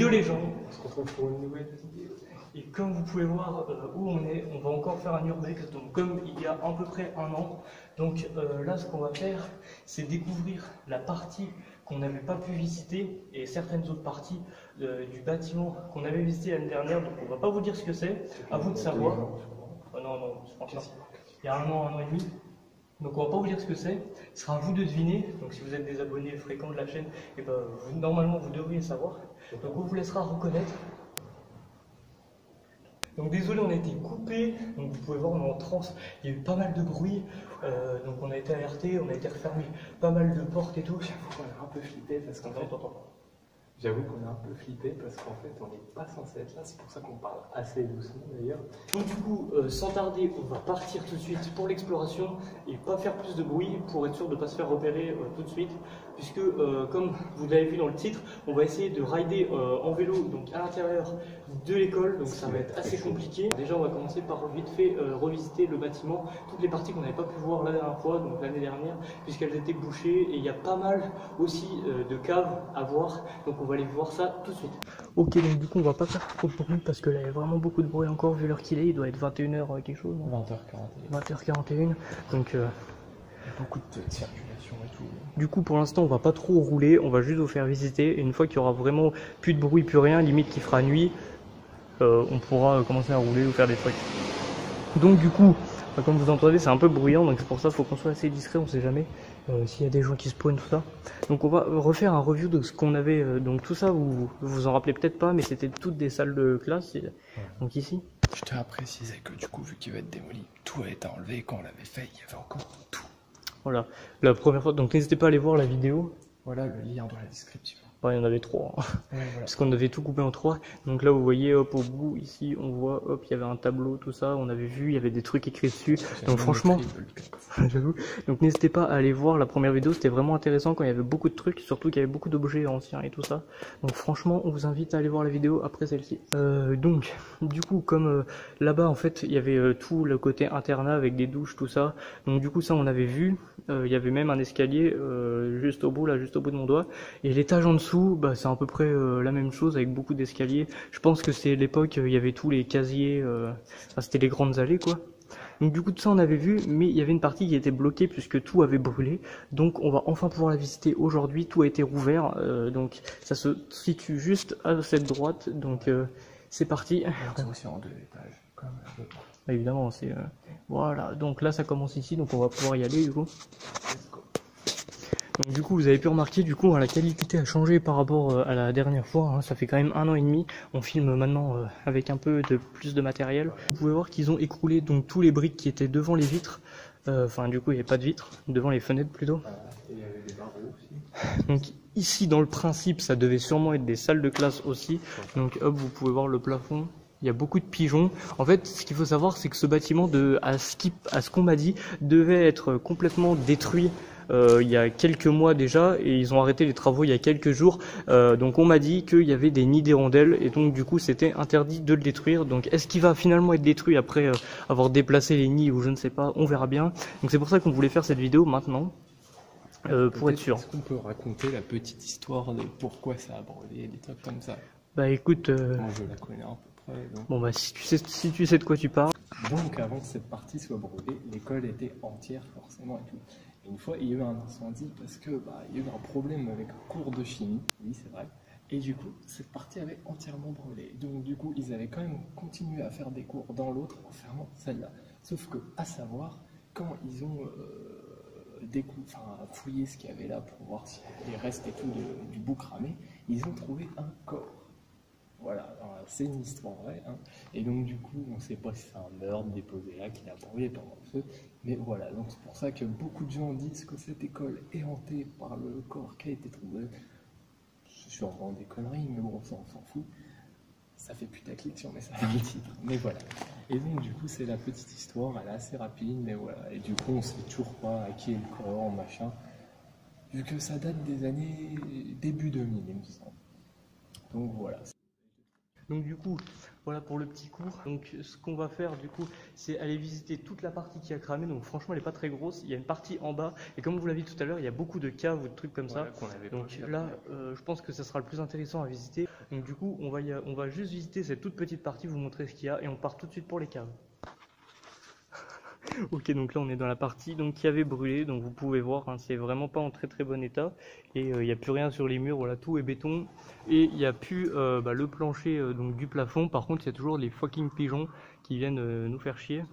Yo les gens, On se retrouve pour une nouvelle vidéo. et comme vous pouvez voir où on est, on va encore faire un urbex, donc comme il y a à peu près un an. Donc là ce qu'on va faire, c'est découvrir la partie qu'on n'avait pas pu visiter et certaines autres parties du bâtiment qu'on avait visité l'année dernière. Donc on va pas vous dire ce que c'est, à vous de savoir. Oh, non, non, franchement, il y a un an et demi. Donc on va pas vous dire ce que c'est, ce sera à vous de deviner. Donc si vous êtes des abonnés fréquents de la chaîne, et ben, normalement vous devriez savoir. Donc on vous laissera reconnaître. Donc désolé, on a été coupé, donc vous pouvez voir on est en transe, il y a eu pas mal de bruit, donc on a été alerté, on a été refermé pas mal de portes et tout. J'avoue qu'on a un peu flippé parce qu'en fait, on n'est pas censé être là, c'est pour ça qu'on parle assez doucement d'ailleurs. Donc du coup, sans tarder, on va partir tout de suite pour l'exploration et pas faire plus de bruit pour être sûr de ne pas se faire repérer tout de suite. Puisque, comme vous l'avez vu dans le titre, on va essayer de rider en vélo donc à l'intérieur de l'école, donc ça va être assez compliqué. Déjà, on va commencer par vite fait revisiter le bâtiment, toutes les parties qu'on n'avait pas pu voir la dernière fois, donc l'année dernière, puisqu'elles étaient bouchées. Et il y a pas mal aussi de caves à voir, donc on va aller voir ça tout de suite. Ok, donc du coup, on va pas faire trop de bruit parce que là, il y a vraiment beaucoup de bruit encore vu l'heure qu'il est. Il doit être 21h quelque chose. 20h41. 20h41, donc... Beaucoup de circulation et tout. Du coup, pour l'instant, on va pas trop rouler, on va juste vous faire visiter. Et une fois qu'il y aura vraiment plus de bruit, plus rien, limite qu'il fera nuit, on pourra commencer à rouler ou faire des trucs. Donc du coup, comme vous entendez, c'est un peu bruyant, donc c'est pour ça qu'il faut qu'on soit assez discret, on sait jamais s'il y a des gens qui spawnent, tout ça. Donc on va refaire un review de ce qu'on avait, donc tout ça, vous vous en rappelez peut-être pas, mais c'était toutes des salles de classe, donc ici. Je tiens à préciser que du coup, vu qu'il va être démoli, tout a été enlevé. Quand on l'avait fait, il y avait encore tout. Voilà, la première fois, donc n'hésitez pas à aller voir la vidéo. Voilà le lien dans la description. Ouais, il y en avait 3, hein. Ouais, voilà. Parce qu'on avait tout coupé en 3. Donc là, vous voyez, hop, au bout, ici, on voit, hop, il y avait un tableau, tout ça, on avait vu, il y avait des trucs écrits dessus. Donc franchement, j'avoue. Donc n'hésitez pas à aller voir la première vidéo, c'était vraiment intéressant quand il y avait beaucoup de trucs, surtout qu'il y avait beaucoup d'objets anciens et tout ça. Donc franchement, on vous invite à aller voir la vidéo après celle-ci. Donc, du coup, comme là-bas, en fait, il y avait tout le côté internat avec des douches, tout ça. Donc du coup, ça, on avait vu. Il y avait même un escalier juste au bout, là, juste au bout de mon doigt. Et l'étage en dessous, bah, c'est à peu près la même chose avec beaucoup d'escaliers. Je pense que c'est l'époque, il y avait tous les casiers, enfin, c'était les grandes allées, quoi. Donc du coup, tout ça, on avait vu, mais il y avait une partie qui était bloquée puisque tout avait brûlé. Donc on va enfin pouvoir la visiter aujourd'hui. Tout a été rouvert, donc ça se situe juste à cette droite. Donc c'est parti. C'est aussi en 2 étages, comme Évidemment, c'est voilà. Donc là, ça commence ici, donc on va pouvoir y aller du coup. Donc du coup, vous avez pu remarquer, du coup, la qualité a changé par rapport à la dernière fois, hein. Ça fait quand même 1 an et demi. On filme maintenant avec un peu de plus de matériel. Vous pouvez voir qu'ils ont écroulé donc tous les briques qui étaient devant les vitres. Enfin, du coup, il n'y avait pas de vitres, devant les fenêtres plutôt. Et il y avait des barreaux aussi. Donc ici, dans le principe, ça devait sûrement être des salles de classe aussi. Donc hop, vous pouvez voir le plafond. Il y a beaucoup de pigeons. En fait, ce qu'il faut savoir, c'est que ce bâtiment, à ce qu'on m'a dit, devait être complètement détruit il y a quelques mois déjà, et ils ont arrêté les travaux il y a quelques jours. Donc on m'a dit qu'il y avait des nids d'hirondelles, et donc du coup c'était interdit de le détruire. Donc est-ce qu'il va finalement être détruit après avoir déplacé les nids, ou je ne sais pas, on verra bien. Donc c'est pour ça qu'on voulait faire cette vidéo maintenant. Pour être sûr. Est-ce qu'on peut raconter la petite histoire de pourquoi ça a brûlé, des trucs comme ça? Bah écoute, moi je la connais à peu près. Donc. Bon bah si tu sais de quoi tu parles. Donc avant que cette partie soit brûlée, l'école était entière forcément et tout. Et une fois il y a eu un incendie parce que il y a eu un problème avec un cours de chimie, oui c'est vrai. Et du coup cette partie avait entièrement brûlé. Donc du coup ils avaient quand même continué à faire des cours dans l'autre en fermant celle-là. Sauf que à savoir quand ils ont fouillé ce qu'il y avait là pour voir s'il y avait les restes et tout du bout cramé, ils ont trouvé un corps. Voilà, c'est une histoire vraie, hein. Et donc du coup, on ne sait pas si c'est un meurtre déposé là qui a brûlé pendant le feu, mais voilà, donc c'est pour ça que beaucoup de gens disent que cette école est hantée par le corps qui a été trouvé. C'est sûrement des conneries, mais bon, ça on s'en fout. Ça fait putaclic si on met ça dans le titre, mais voilà. Et donc du coup, c'est la petite histoire, elle est assez rapide, mais voilà. Et du coup, on ne sait toujours pas à qui est le corps, machin, vu que ça date des années début 2000, il me semble. Donc voilà. Donc du coup, Voilà pour le petit cours. Donc ce qu'on va faire du coup, c'est aller visiter toute la partie qui a cramé. Donc franchement, elle n'est pas très grosse. Il y a une partie en bas et comme vous l'avez dit tout à l'heure, il y a beaucoup de caves ou de trucs comme ça. Donc là, je pense que ça sera le plus intéressant à visiter. Donc du coup, on va juste visiter cette toute petite partie, vous montrer ce qu'il y a et on part tout de suite pour les caves. Ok, donc là on est dans la partie donc, qui avait brûlé, donc vous pouvez voir, hein, c'est vraiment pas en très très bon état et il n'y a plus rien sur les murs, voilà, tout est béton et il n'y a plus le plancher donc, du plafond. Par contre il y a toujours les fucking pigeons qui viennent nous faire chier.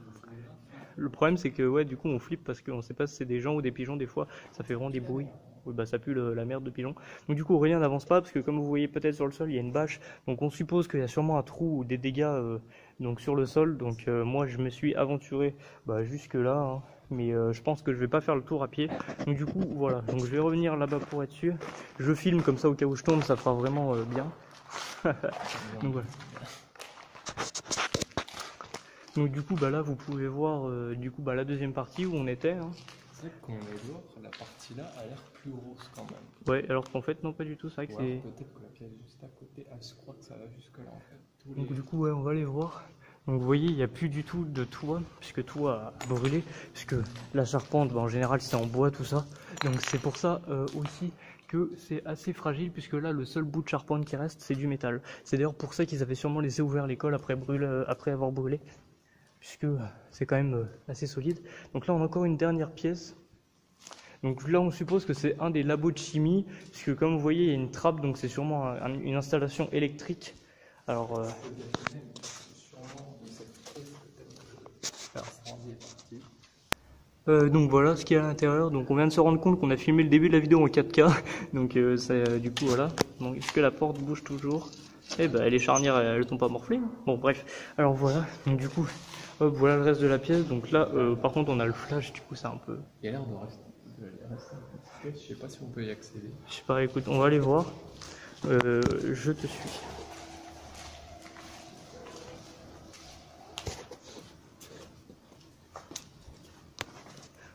Le problème c'est que ouais, du coup on flippe parce qu'on sait pas si c'est des gens ou des pigeons, des fois ça fait vraiment des bruits. Oui, bah ça pue la merde de pigeon. Donc du coup Aurélien n'avance pas parce que comme vous voyez peut-être sur le sol il y a une bâche, donc on suppose qu'il y a sûrement un trou ou des dégâts donc sur le sol. Donc moi je me suis aventuré jusque là, hein. Mais je pense que je vais pas faire le tour à pied. Donc du coup voilà, donc je vais revenir là-bas pour être sûr. Je filme comme ça au cas où je tombe, ça fera vraiment bien. Donc voilà. Donc du coup là vous pouvez voir la deuxième partie où on était, hein. C'est vrai que quand on est dehors, la partie là a l'air plus grosse quand même. Ouais, alors qu'en fait non, pas du tout, c'est vrai que c'est... Peut-être que la pièce juste à côté, je crois que ça va jusque là en fait. Donc du coup ouais, on va aller voir. Donc vous voyez, il n'y a plus du tout de toit, puisque tout a brûlé, puisque la charpente, en général c'est en bois tout ça. Donc c'est pour ça aussi que c'est assez fragile, puisque là le seul bout de charpente qui reste c'est du métal. C'est d'ailleurs pour ça qu'ils avaient sûrement laissé ouvert l'école après avoir brûlé, puisque c'est quand même assez solide. Donc là on a encore une dernière pièce. Donc là on suppose que c'est un des labos de chimie, puisque comme vous voyez il y a une trappe, donc c'est sûrement une installation électrique. Alors, donc voilà ce qu'il y a à l'intérieur. Donc on vient de se rendre compte qu'on a filmé le début de la vidéo en 4K. Donc du coup voilà. Donc est-ce que la porte bouge toujours? Eh ben les charnières elles sont pas morflées. Bon bref. Alors voilà. Donc du coup hop, voilà le reste de la pièce. Donc là par contre on a le flash. Du coup c'est un peu... Il y a l'air de rester. Je sais pas si on peut y accéder. Je sais pas, écoute, on va aller voir. Je te suis.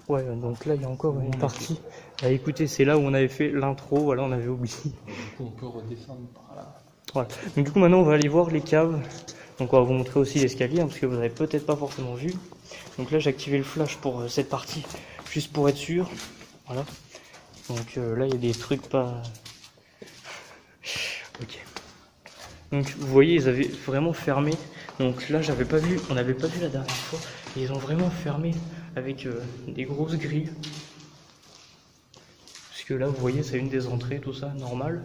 Ouais, donc là il y a encore une partie. Écoutez, c'est là où on avait fait l'intro, voilà, on avait oublié. Du coup, on peut redescendre par là. Voilà. Donc du coup maintenant on va aller voir les caves. Donc on va vous montrer aussi l'escalier, hein, parce que vous n'avez peut-être pas forcément vu. Donc là j'ai activé le flash pour cette partie, juste pour être sûr. Voilà. Donc là il y a des trucs pas... Ok. Donc vous voyez ils avaient vraiment fermé. Donc là j'avais pas vu, on n'avait pas vu la dernière fois. Et ils ont vraiment fermé avec des grosses grilles. Parce que là vous voyez c'est une des entrées, tout ça, normal.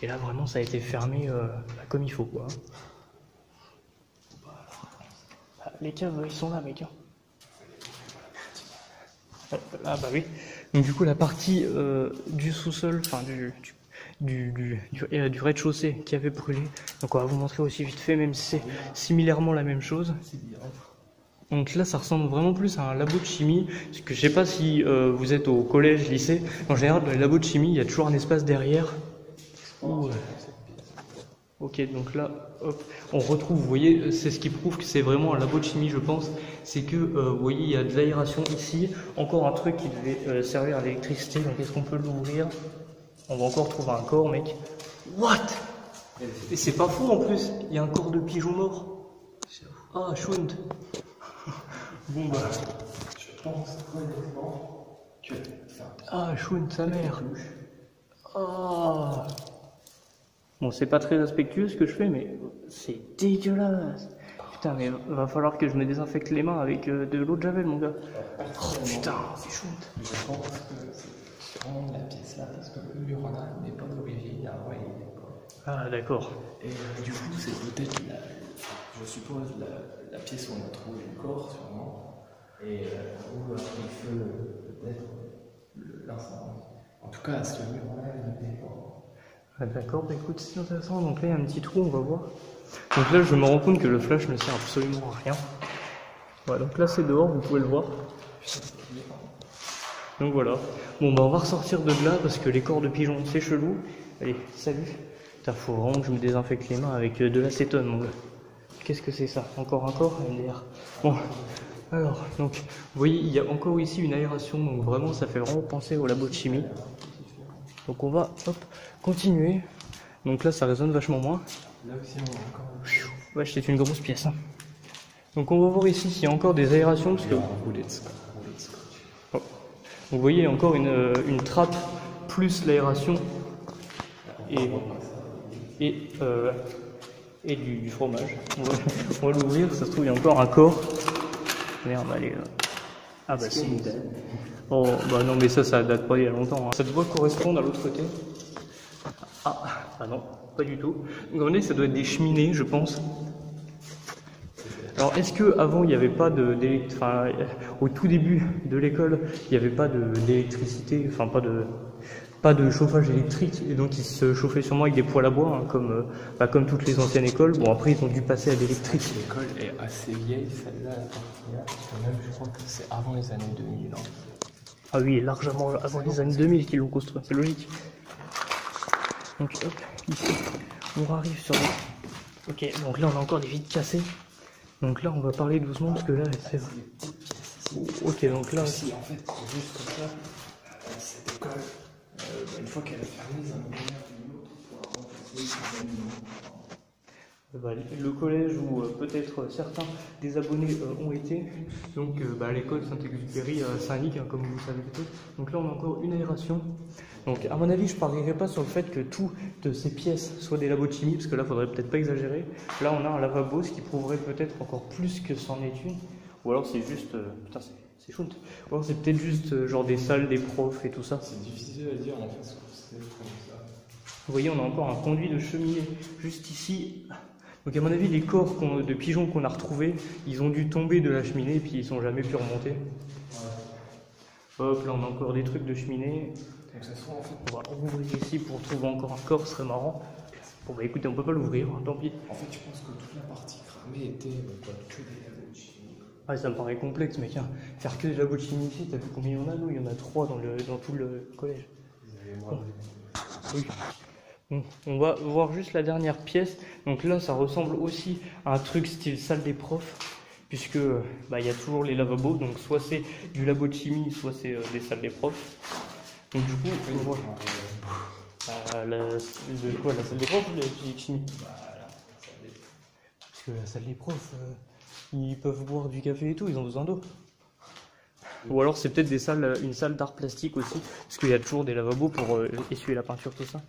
Et là vraiment ça a été fermé comme il faut quoi. Les caves ils sont là mec. Ah bah oui. Donc du coup la partie du sous-sol, enfin du rez-de-chaussée qui avait brûlé. Donc on va vous montrer aussi vite fait, même si c'est similairement la même chose. Donc là ça ressemble vraiment plus à un labo de chimie. Parce que je sais pas si vous êtes au collège, lycée. En général dans les labos de chimie il y a toujours un espace derrière. Ok, donc là, hop, on retrouve, vous voyez, c'est ce qui prouve que c'est vraiment un labo de chimie, je pense. C'est que, vous voyez, il y a de l'aération ici. Encore un truc qui devait servir à l'électricité. Donc, est-ce qu'on peut l'ouvrir? On va encore trouver un corps, mec. What? Et c'est pas fou en plus. Il y a un corps de pigeon mort. Ah, Schwund. Bon, bah. Je pense honnêtement que. Ah, Schwund, sa mère. Ah. Bon, c'est pas très respectueux ce que je fais, mais c'est dégueulasse. Putain, mais va falloir que je me désinfecte les mains avec de l'eau de javel, mon gars. Oh putain, c'est chouette. Je pense que c'est vraiment de la pièce là, parce que le mur n'est pas d'origine. Ah, d'accord. Et du coup, c'est peut-être, je suppose, la pièce où on a trouvé le corps, sûrement. Et où a pris feu, peut-être, l'incendie. En tout cas, à ce mur-là, il n'était pas. Ah, d'accord, bah écoute, c'est intéressant. Donc là, il y a un petit trou, on va voir. Donc là, je me rends compte que le flash ne sert absolument à rien. Voilà, donc là, c'est dehors, vous pouvez le voir. Donc voilà. Bon, bah on va ressortir de là parce que les corps de pigeons, c'est chelou. Allez, salut. Putain, faut vraiment que je me désinfecte les mains avec de l'acétone, mon gars. Qu'est-ce que c'est ça? Encore un corps MDR. Bon, alors, donc, vous voyez, il y a encore ici une aération. Donc vraiment, ça fait vraiment penser au labo de chimie. Donc on va hop, continuer. Donc là, ça résonne vachement moins. Là aussi, on a encore. Ouais, c'est une grosse pièce. Hein. Donc on va voir ici s'il y a encore des aérations. Parce que... Oh. Vous voyez, il y a encore une trappe plus l'aération et du fromage. On va l'ouvrir, ça se trouve, il y a encore un corps. Merde, allez. Ah bah si. Oh bah non, mais ça date pas il y a longtemps. Hein. Ça doit correspondre à l'autre côté. Ah non, pas du tout. Donc regardez, ça doit être des cheminées, je pense. Alors est-ce que avant il n'y avait pas au tout début de l'école, il n'y avait pas d'électricité, enfin pas de chauffage électrique, et donc ils se chauffaient sûrement avec des poêles à bois, hein, comme toutes les anciennes écoles. Bon, après ils ont dû passer à l'électrique. L'école est assez vieille, celle-là, parce que même je crois que c'est avant les années 2000. Hein. Ah oui, largement avant les années 2000 qu'ils l'ont construit, c'est logique. Donc hop, ici, on arrive sur les... Ok, donc là on a encore des vitres cassées. Donc là on va parler doucement parce que là c'est... Ok, donc là... Si, en fait, juste comme ça, cette école, une fois qu'elle a fermé, ça nous permet d'une autre pour remplacer le collège où peut-être certains des abonnés ont été, donc l'école Saint-Exupéry à Saint-Nic, hein, comme vous le savez peut-être. Donc là on a encore une aération. Donc à mon avis je parierais pas sur le fait que toutes ces pièces soient des labos de chimie, parce que là faudrait peut-être pas exagérer. Là on a un lavabo, ce qui prouverait peut-être encore plus que c'en est une. Ou alors c'est juste... putain c'est chouette. Ou alors c'est peut-être juste genre des salles, des profs et tout ça. C'est difficile à dire en fait ce que c'est comme ça. Vous voyez on a encore un conduit de cheminée juste ici. Donc à mon avis, les corps de pigeons qu'on a retrouvés, ils ont dû tomber de la cheminée et puis ils sont jamais pu remonter. Ouais. Hop, là on a encore des trucs de cheminée. Donc ça se trouve en fait. On va ouvrir ici pour trouver encore un corps, ce serait marrant. Bon bah écoutez, on peut pas l'ouvrir, tant pis. En fait, je pense que toute la partie cramée était que des labos de chimie. Ah ça me paraît complexe mec, hein. Faire que des labos de chimie ici, t'as vu combien il y en a? Nous, il y en a 3 dans tout le collège. Oui. Bon, on va voir juste la dernière pièce. Donc là, ça ressemble aussi à un truc style salle des profs, puisque il y a toujours les lavabos. Donc soit c'est du labo de chimie, soit c'est des salles des profs. Donc du coup, on voit la salle des profs ou la physique chimie? Parce que la salle des profs, ils peuvent boire du café et tout, ils ont besoin d'eau. Ou alors c'est peut-être une salle d'art plastique aussi, parce qu'il y a toujours des lavabos pour essuyer la peinture, tout ça.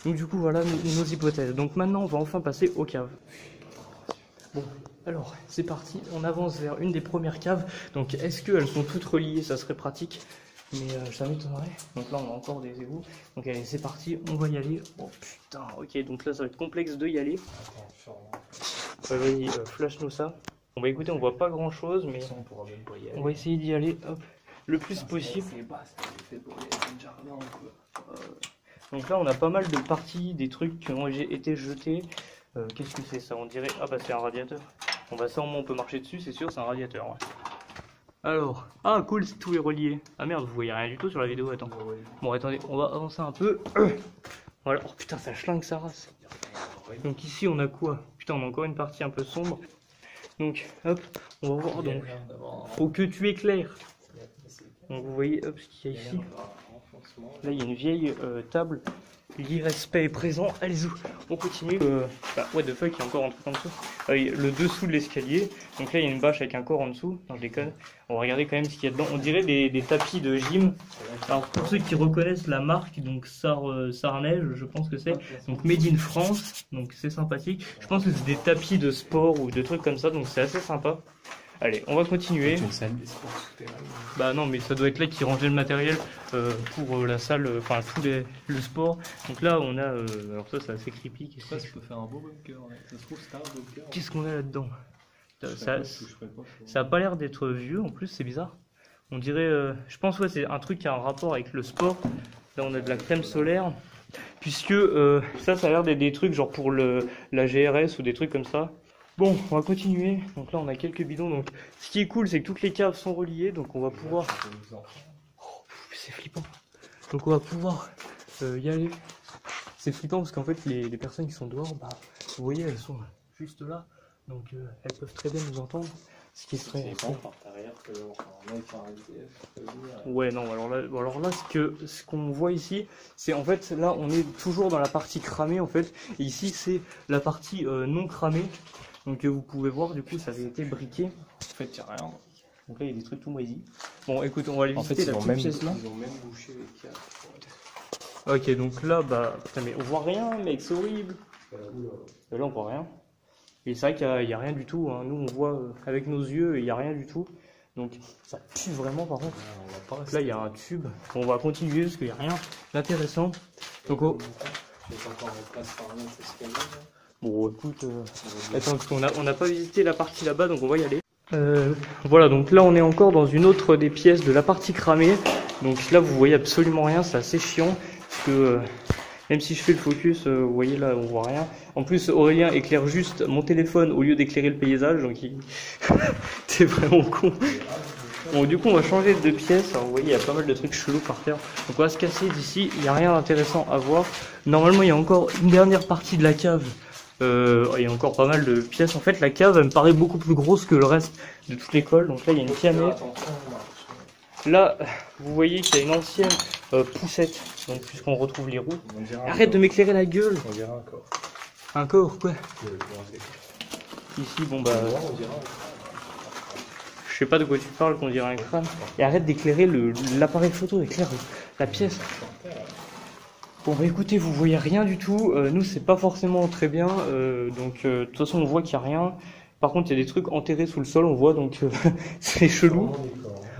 Donc du coup voilà nos hypothèses. Donc maintenant on va enfin passer aux caves. Bon, alors c'est parti, on avance vers une des premières caves. Donc est-ce qu'elles sont toutes reliées? Ça serait pratique, mais ça m'étonnerait. Donc là on a encore des égouts. Donc allez c'est parti, on va y aller. Oh putain, ok, donc là ça va être complexe de y aller. Vas-y, flash-nous ça. Bon bah écoutez, on voit pas grand chose, mais on va essayer d'y aller le plus possible. Donc là on a pas mal de parties, des trucs qui ont été jetés. Qu'est-ce que c'est ça? On dirait... Ah bah c'est un radiateur. Bon bah ça au moins on peut marcher dessus, c'est sûr, c'est un radiateur. Ouais. Alors, ah cool, tout est relié. Ah merde, vous voyez rien du tout sur la vidéo, attends. Bon attendez, on va avancer un peu. Voilà, oh putain ça schlingue sa race. Donc ici on a quoi? Putain on a encore une partie un peu sombre. Donc hop, on va voir donc. Faut que tu éclaires. Donc vous voyez hop ce qu'il y a ici. Là il y a une vieille table. L'irrespect est présent. Allez-y, on continue. What the fuck, il y a encore un truc en dessous. Le dessous de l'escalier. Donc là il y a une bâche avec un corps en dessous. Non je déconne. On va regarder quand même ce qu'il y a dedans. On dirait des tapis de gym. Alors pour ceux qui reconnaissent la marque, donc Sarneige, je pense que c'est. Donc Made in France. Donc c'est sympathique. Je pense que c'est des tapis de sport ou de trucs comme ça. Donc c'est assez sympa. Allez, on va continuer. Une salle des sports souterrains. Bah non, mais ça doit être là qu'ils rangeaient le matériel pour la salle, enfin le sport. Donc là, on a. Alors ça, c'est assez creepy. Ça peut faire un beau bunker. Ouais. Ça se trouve, c'est un bunker. Qu'est-ce qu'on a là-dedans? Ça a pas l'air d'être vieux en plus, c'est bizarre. On dirait. Je pense, ouais, c'est un truc qui a un rapport avec le sport. Là, on a de la crème solaire. Puisque ça a l'air d'être des trucs genre pour la GRS ou des trucs comme ça. Bon, on va continuer. Donc là, on a quelques bidons. Donc, ce qui est cool, c'est que toutes les caves sont reliées. Donc, on va pouvoir. Oh, c'est flippant. Donc, on va pouvoir y aller. C'est flippant parce qu'en fait, les personnes qui sont dehors, bah, vous voyez, elles sont juste là. Donc, elles peuvent très bien nous entendre. Ce qui serait... C'est pas par derrière que on est par LTF. Ouais, non, alors là ce qu'on voit ici, c'est en fait, là, on est toujours dans la partie cramée, en fait. Et ici, c'est la partie non cramée. Donc, vous pouvez voir, du coup, ça avait été briqué. En fait, il n'y a rien. Donc là, il y a des trucs tout moisis. Bon, écoute, on va aller visiter la petite pièce là. Ils ont même bouché les câbles. Ok, donc là, bah, putain, mais on voit rien, mec, c'est horrible. Là, on voit rien. Et c'est vrai qu'il n'y a rien du tout. Hein. Nous, on voit avec nos yeux, il n'y a rien du tout. Donc, ça pue vraiment, par contre. Là, il y a un tube. On va continuer parce qu'il n'y a rien d'intéressant. Donc, bon, écoute, attends, parce qu'on n'a pas visité la partie là-bas, donc on va y aller. Voilà, donc là, on est encore dans une autre des pièces de la partie cramée. Donc là, vous voyez absolument rien, c'est assez chiant. Parce que même si je fais le focus, vous voyez là, on voit rien. En plus, Aurélien éclaire juste mon téléphone au lieu d'éclairer le paysage, donc t'es vraiment con. Bon, du coup, on va changer de pièce. Alors, vous voyez, il y a pas mal de trucs chelous par terre. Donc, on va se casser d'ici. Il n'y a rien d'intéressant à voir. Normalement, il y a encore une dernière partie de la cave. Il y a encore pas mal de pièces. En fait, la cave, elle me paraît beaucoup plus grosse que le reste de toute l'école. Donc là, il y a une camée. Là, vous voyez qu'il y a une ancienne poussette. Donc, puisqu'on retrouve les roues. Arrête de m'éclairer la gueule. On dirait un corps. Un corps, quoi. Ici, bon, bah... Je sais pas de quoi tu parles, qu'on dirait un crâne. Et arrête d'éclairer l'appareil photo, éclaire la pièce. Bon bah écoutez, vous voyez rien du tout. Nous c'est pas forcément très bien. Donc de toute façon on voit qu'il n'y a rien. Par contre il y a des trucs enterrés sous le sol, on voit, donc c'est chelou.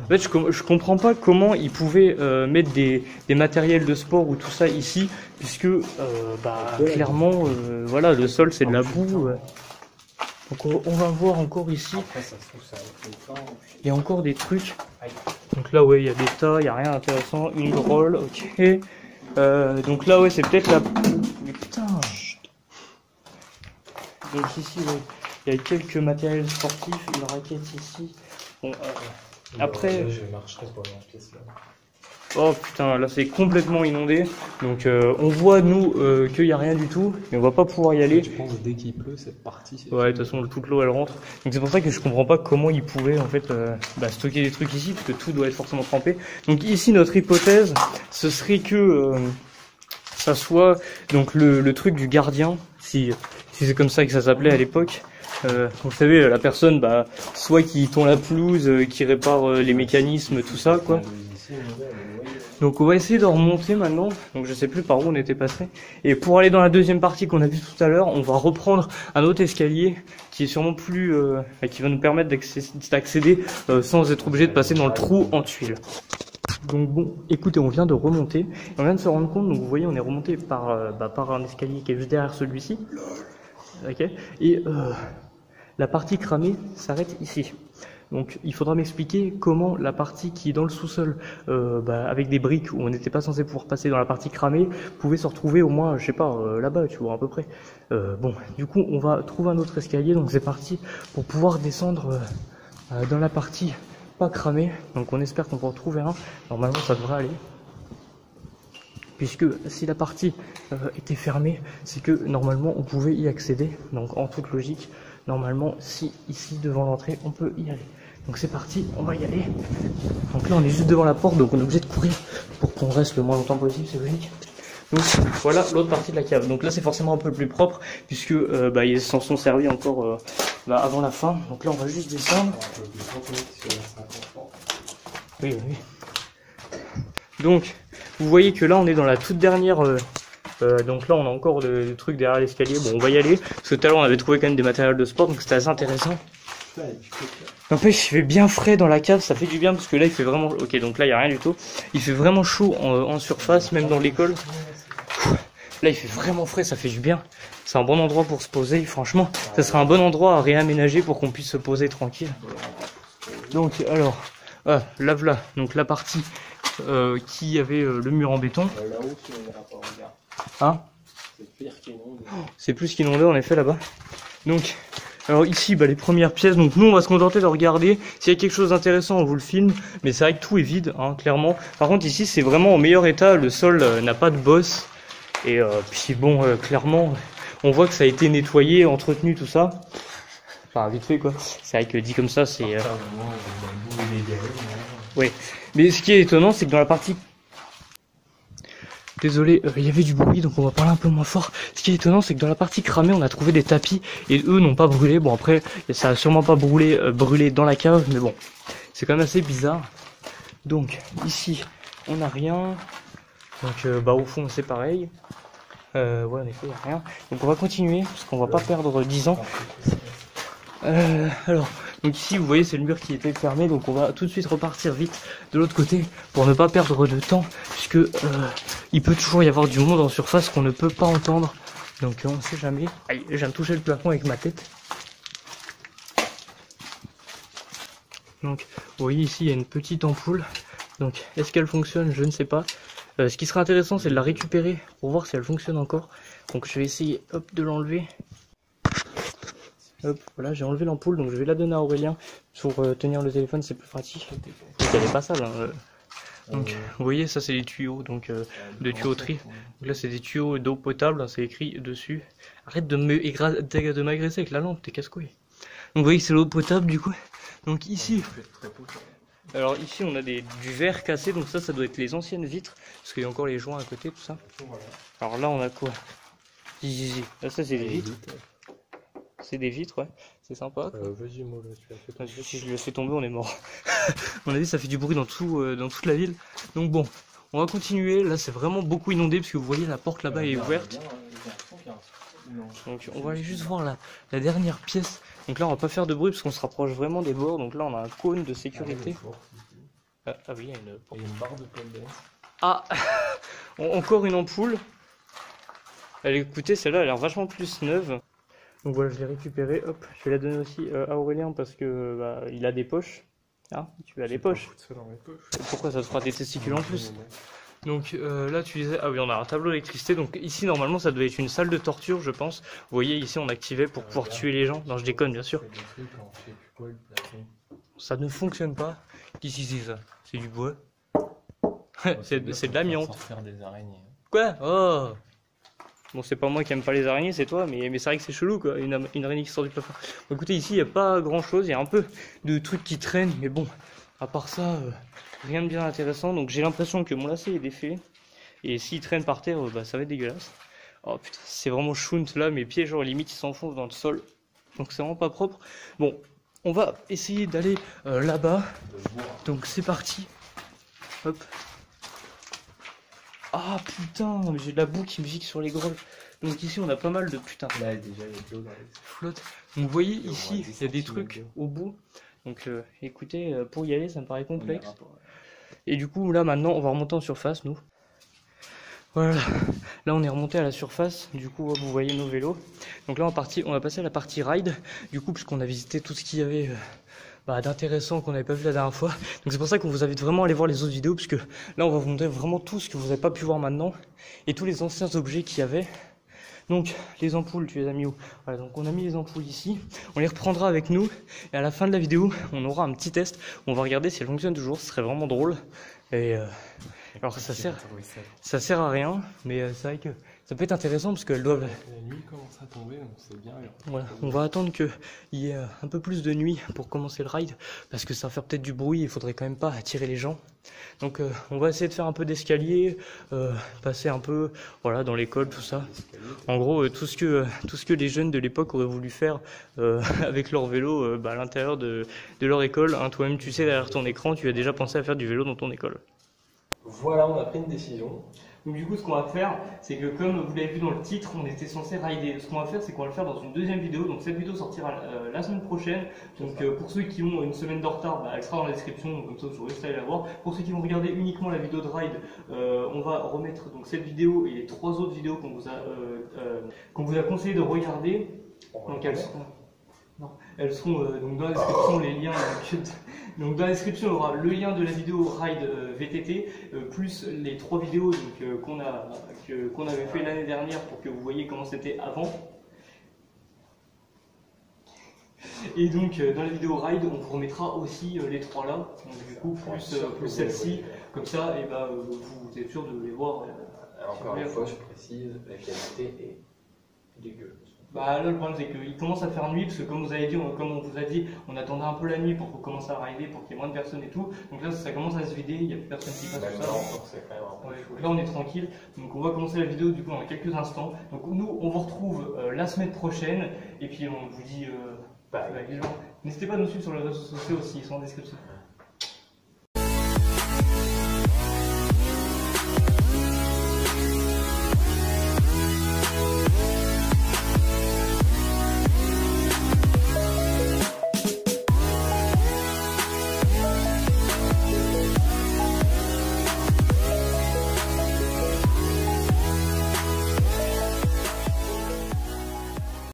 En fait je comprends pas comment ils pouvaient mettre des matériels de sport ou tout ça ici, puisque clairement voilà, le sol c'est de la boue. Donc on va voir encore ici. Il y a encore des trucs. Donc là ouais, il y a des tas, il n'y a rien d'intéressant. Une grolle, ok. Donc là ouais, c'est peut-être la... Mais putain. Donc ici ouais, il y a quelques matériels sportifs, une raquette ici. Bon, après... Je marcherai pas dans la pièce là. Oh putain, là c'est complètement inondé. Donc on voit nous qu'il n'y a rien du tout, mais on va pas pouvoir y aller. Je pense que dès qu'il pleut, cette partie. Ouais, de toute façon toute l'eau elle rentre. Donc c'est pour ça que je comprends pas comment ils pouvaient en fait stocker des trucs ici, parce que tout doit être forcément trempé. Donc ici notre hypothèse, ce serait que ça soit donc le truc du gardien, si c'est comme ça que ça s'appelait à l'époque. Vous savez, la personne, soit qui tond la pelouse, qui répare les mécanismes, tout ça, quoi. Donc on va essayer de remonter maintenant. Donc je sais plus par où on était passé. Et pour aller dans la deuxième partie qu'on a vue tout à l'heure, on va reprendre un autre escalier qui est sûrement plus, qui va nous permettre d'accéder sans être obligé de passer dans le trou en tuiles. Donc bon, écoutez, on vient de remonter. On vient de se rendre compte. Donc vous voyez, on est remonté par un escalier qui est juste derrière celui-ci. Ok. Et la partie cramée s'arrête ici. Donc il faudra m'expliquer comment la partie qui est dans le sous-sol, avec des briques où on n'était pas censé pouvoir passer dans la partie cramée, pouvait se retrouver au moins, je sais pas, là-bas, tu vois, à peu près. Bon, du coup on va trouver un autre escalier, donc c'est parti pour pouvoir descendre dans la partie pas cramée. Donc on espère qu'on va en trouver un, normalement ça devrait aller. Puisque si la partie était fermée, c'est que normalement on pouvait y accéder, donc en toute logique, normalement si ici devant l'entrée on peut y aller. Donc c'est parti, on va y aller. Donc là on est juste devant la porte, donc on est obligé de courir pour qu'on reste le moins longtemps possible, c'est logique. Donc voilà l'autre partie de la cave. Donc là c'est forcément un peu plus propre, puisque ils s'en sont servis encore avant la fin. Donc là on va juste descendre. Oui. Donc vous voyez que là on est dans la toute dernière... donc là on a encore des trucs derrière l'escalier. Bon on va y aller, parce que tout à l'heure on avait trouvé quand même des matériels de sport, donc c'était assez intéressant. N'empêche, il fait bien frais dans la cave, ça fait du bien, parce que là il fait vraiment... Ok, donc là il n'y a rien du tout. Il fait vraiment chaud en surface, même dans l'école. Là il fait vraiment frais, ça fait du bien. C'est un bon endroit pour se poser, franchement. Ça serait un bon endroit à réaménager pour qu'on puisse se poser tranquille. Donc alors, là voilà, donc la partie qui avait le mur en béton. Là-haut, si on n'ira pas, regarde. Hein? C'est pire qu'inondé. C'est plus qu'inondé en effet là-bas. Donc, alors ici, les premières pièces. Donc nous, on va se contenter de regarder. S'il y a quelque chose d'intéressant, on vous le filme. Mais c'est vrai que tout est vide, hein, clairement. Par contre, ici, c'est vraiment au meilleur état. Le sol n'a pas de bosse. Et puis bon, clairement, on voit que ça a été nettoyé, entretenu, tout ça. Enfin, vite fait, quoi. C'est vrai que dit comme ça, c'est... Oui. Mais ce qui est étonnant, c'est que dans la partie... Désolé, il y avait du bruit, donc on va parler un peu moins fort. Ce qui est étonnant, c'est que dans la partie cramée, on a trouvé des tapis, et eux n'ont pas brûlé. Bon, après, ça a sûrement pas brûlé dans la cave, mais bon, c'est quand même assez bizarre. Donc, ici, on n'a rien. Donc, au fond, c'est pareil. Ouais, en effet, il n'y a rien. Donc, on va continuer, parce qu'on va pas perdre 10 ans. Alors, donc ici, vous voyez, c'est le mur qui était fermé, donc on va tout de suite repartir vite de l'autre côté pour ne pas perdre de temps, puisque il peut toujours y avoir du monde en surface qu'on ne peut pas entendre. Donc, on ne sait jamais. Aïe, je viens de toucher le plafond avec ma tête. Donc, vous voyez ici, il y a une petite ampoule. Donc, est-ce qu'elle fonctionne? Je ne sais pas. Ce qui sera intéressant, c'est de la récupérer pour voir si elle fonctionne encore. Donc, je vais essayer, hop, de l'enlever. Hop, voilà, j'ai enlevé l'ampoule, donc je vais la donner à Aurélien pour tenir le téléphone, c'est plus pratique. Donc, elle est pas sale. Hein. Donc, vous voyez, ça c'est des tuyaux, donc de tuyauterie. Donc là, c'est des tuyaux d'eau potable, hein, c'est écrit dessus. Arrête de m'agresser avec la lampe, t'es casse-couille. Donc, vous voyez que c'est l'eau potable du coup. Donc ici, alors ici on a du verre cassé, donc ça doit être les anciennes vitres, parce qu'il y a encore les joints à côté, tout ça. Alors là, on a quoi? Là, ça c'est des vitres. C'est des vitres, ouais. C'est sympa. Vas-y, moi, là, tu l'as fait tomber. Si je le fais tomber, on est mort. À mon avis, ça fait du bruit dans toute la ville. Donc bon, on va continuer. Là, c'est vraiment beaucoup inondé, parce que vous voyez, la porte là-bas est ouverte. Donc on va aller juste voir la dernière pièce. Donc là, on va pas faire de bruit, parce qu'on se rapproche vraiment des bords. Donc là, on a un cône de sécurité. Ah oui, il y a une barre de pole dance. Ah encore une ampoule. Écoutez, celle-là, elle a l'air vachement plus neuve. Donc voilà, je l'ai récupéré, hop, je vais la donner aussi à Aurélien parce que il a des poches. Ah, tu as des poches. Pourquoi ça te fera des testicules en plus? Donc là tu disais, ah oui, on a un tableau d'électricité, donc ici normalement ça devait être une salle de torture je pense. Vous voyez ici on activait pour pouvoir tuer les gens, non je déconne bien sûr. Ça ne fonctionne pas. Qu'est-ce que c'est ça? C'est du bois. C'est de l'amiante. Quoi? Oh! Bon, c'est pas moi qui aime pas les araignées, c'est toi, mais c'est vrai que c'est chelou quoi, une araignée qui sort du plafond. Bon, écoutez, ici il n'y a pas grand chose, il y a un peu de trucs qui traînent, mais bon, à part ça, rien de bien intéressant. Donc j'ai l'impression que mon lacet est défait, et s'il traîne par terre, ça va être dégueulasse. Oh putain, c'est vraiment chount là, mes pieds, genre limite ils s'enfoncent dans le sol, donc c'est vraiment pas propre. Bon, on va essayer d'aller là-bas, donc c'est parti. Hop. Ah putain, j'ai de la boue qui me gicle sur les grolles. Donc ici on a pas mal de putain. Là déjà il y a de l'eau dans les flotte. Donc vous voyez ici il y a des trucs au bout. Donc écoutez, pour y aller ça me paraît complexe. Et du coup là maintenant on va remonter en surface nous. Voilà, là on est remonté à la surface, du coup vous voyez nos vélos. Donc là on va passer à la partie ride, du coup puisqu'on a visité tout ce qu'il y avait d'intéressant qu'on n'avait pas vu la dernière fois. Donc c'est pour ça qu'on vous invite vraiment à aller voir les autres vidéos, puisque là on va vous montrer vraiment tout ce que vous n'avez pas pu voir maintenant, et tous les anciens objets qu'il y avait. Donc les ampoules, tu les as mis où? Voilà, donc on a mis les ampoules ici, on les reprendra avec nous, et à la fin de la vidéo, on aura un petit test, où on va regarder si elles fonctionnent toujours, ce serait vraiment drôle. Et alors ça sert à rien, mais c'est vrai que ça peut être intéressant parce qu'elles doivent... La nuit commence à tomber, donc c'est bien. Voilà, on va attendre qu'il y ait un peu plus de nuit pour commencer le ride, parce que ça va faire peut-être du bruit, il faudrait quand même pas attirer les gens. Donc on va essayer de faire un peu d'escalier, passer un peu voilà, dans l'école, tout ça. En gros, tout ce que les jeunes de l'époque auraient voulu faire avec leur vélo à l'intérieur de leur école. Hein, toi-même, tu sais, derrière ton écran, tu as déjà pensé à faire du vélo dans ton école. Voilà, on a pris une décision. Donc du coup, ce qu'on va faire, c'est que comme vous l'avez vu dans le titre, on était censé rider. Ce qu'on va faire, c'est qu'on va le faire dans une deuxième vidéo. Donc cette vidéo sortira la semaine prochaine. Donc pour ceux qui ont une semaine de retard, elle sera dans la description, comme ça vous aurez juste à aller la voir. Pour ceux qui vont regarder uniquement la vidéo de ride, on va remettre donc cette vidéo et les 3 autres vidéos qu'on vous a conseillé de regarder. Donc elles seront donc dans la description, les liens. Donc dans la description, il y aura le lien de la vidéo Ride VTT, plus les 3 vidéos qu'on avait fait l'année dernière pour que vous voyez comment c'était avant. Et donc dans la vidéo Ride, on vous remettra aussi les 3 là, donc du coup plus celle-ci, comme ça et vous êtes sûr de les voir. Encore une fois, je précise, la qualité est dégueu. Bah là le problème c'est qu'il commence à faire nuit parce que comme vous avez dit, comme on vous a dit, on attendait un peu la nuit pour commencer à arriver, pour qu'il y ait moins de personnes et tout. Donc là ça commence à se vider, il n'y a plus personne qui passe Même tout ça. là encore, c'est quand même un peu Ouais, chaud. donc là on est tranquille, donc on va commencer la vidéo du coup dans quelques instants. Donc nous on vous retrouve la semaine prochaine et puis on vous dit Bye. les gens, n'hésitez pas à nous suivre sur les réseaux sociaux aussi, ils sont en description.